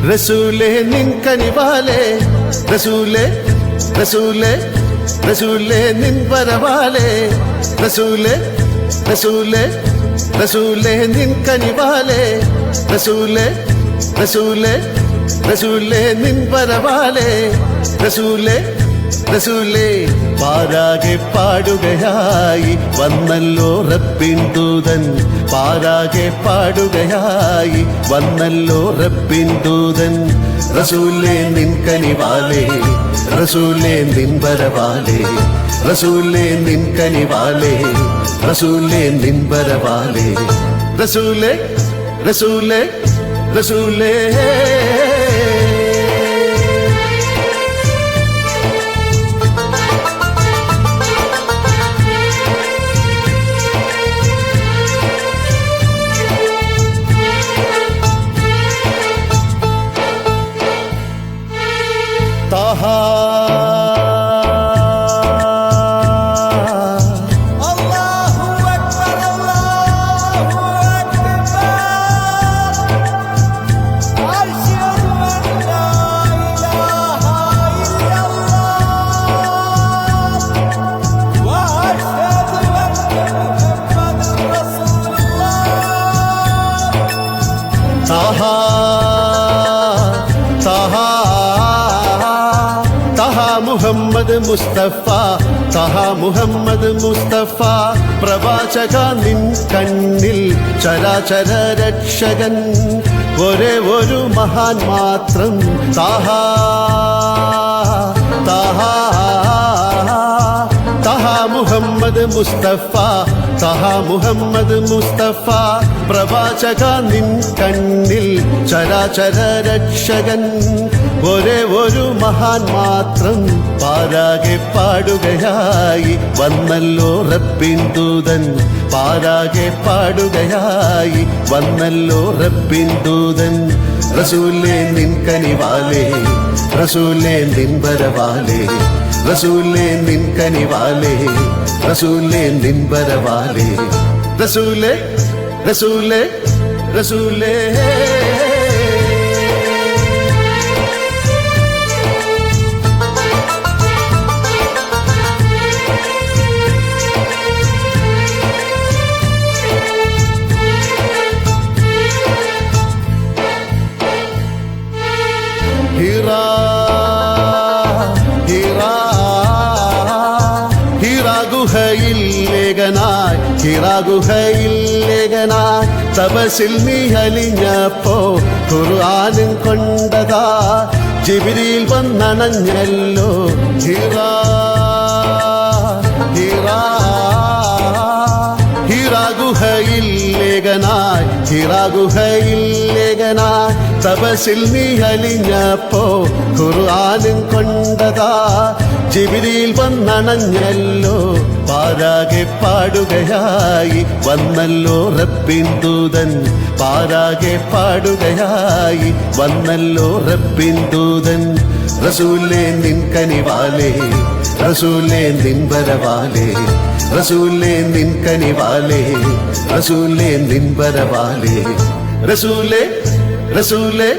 റസൂലേ നിൻ കനിവാലേ റസൂലേ റസൂലേ റസൂലേ നിൻ വരവാലേ റസൂലേ റസൂലേ റസൂലേ നിൻ കനിവാലേ റസൂലേ റസൂലേ റസൂലേ നിൻ വരവാലേ റസൂലേ റസൂലേ പാരാകെ പാടുകയായി വന്നല്ലോ റബ്ബിൻ ദൂതൻ പാരാകെ പാടുകയായി വന്നല്ലോ റബ്ബിൻ ദൂതൻ റസൂലേ നിൻ കനിവാലേ റസൂലേ നിൻ വരവാലേ റസൂലേ നിൻ കനിവാലേ റസൂലേ നിൻ വരവാലേ റസൂലേ റസൂലേ റസൂലേ ताहा अल्लाहु अकबर अल्लाहु अकबर अशहदु अन ला इलाहा इल्लल्लाह व अशहदु अन्न मुहम्मदर रसूलुल्लाह ताहा ताहा മുഹമ്മദ് മുസ്തഫ തഹ മുഹമ്മദ് മുസ്തഫ പ്രവാചക നിൻ കണ്ണിൽ ചരാചര രക്ഷകൻ ഒരേ ഒരു മഹാൻ മാത്രം തഹ തഹ തഹ മുഹമ്മദ് മുസ്തഫ തഹ മുഹമ്മദ് മുസ്തഫ പ്രവാചക നിൻ കണ്ണിൽ ചരാചര രക്ഷകൻ ഒരേ ഒരു മഹാൻ മാത്രം പാരാകെ പാടുകയായി വന്നല്ലോ റബ്ബിൻ ദൂതൻ പാരാകെ പാടുകയായി വന്നല്ലോ റബ്ബിൻ ദൂതൻ റസൂലേ നിൻ കനിവാലേ റസൂലേ നിൻ വരവാലേ റസൂലേ നിൻ കനിവാലേ റസൂലേ നിൻ വരവാലേ റസൂലേ റസൂലേ റസൂലേ ഗുഹയില്ലേഖനായി തപസിൽ നീ അലിഞ്ഞപ്പോ ഖുർആനും കൊണ്ടതാ ജിബ്രീൽ വന്നണഞ്ഞല്ലോ ഹിറാ ഹിറാ ഹിറാ ഗുഹയില്ലേഖനായി തപസിൽ നീ അലിഞ്ഞപ്പോ ഖുർആനും കൊണ്ടതാ ജിബ്രീൽ വന്നണഞ്ഞല്ലോ പാരാകെ പാടുകയായി വന്നല്ലോ റബ്ബിൻ ദൂതൻ പാരാകെ പാടുകയായി വന്നല്ലോ റബ്ബിൻ ദൂതൻ റസൂലേ നിൻ കനിവാലേ റസൂലേ നിൻ വരവാലേ റസൂലേ നിൻ കനിവാലേ റസൂലേ നിൻ വരവാലേ റസൂലേ റസൂലേ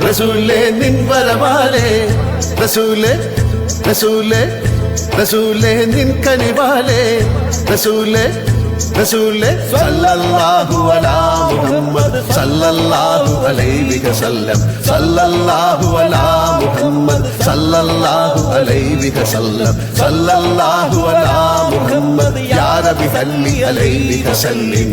റസൂലേ നിൻ വരവാലേ റസൂലേ റസൂലേ റസൂലേ നിൻ കനിവാലേ റസൂലേ റസൂലേ സല്ലല്ലാഹു അലാ മുഹമ്മദ് സല്ലല്ലാഹു അലൈഹി വസല്ലം സല്ലല്ലാഹു അലാ മുഹമ്മദ് സല്ലല്ലാഹു അലൈഹി വസല്ലം സല്ലല്ലാഹു അലാ മുഹമ്മദ് യാ റബ്ബി സല്ലി അലൈഹി വസല്ലം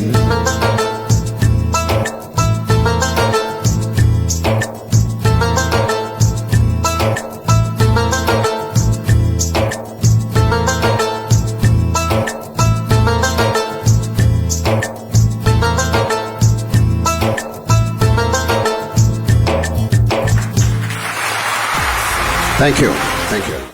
Thank you.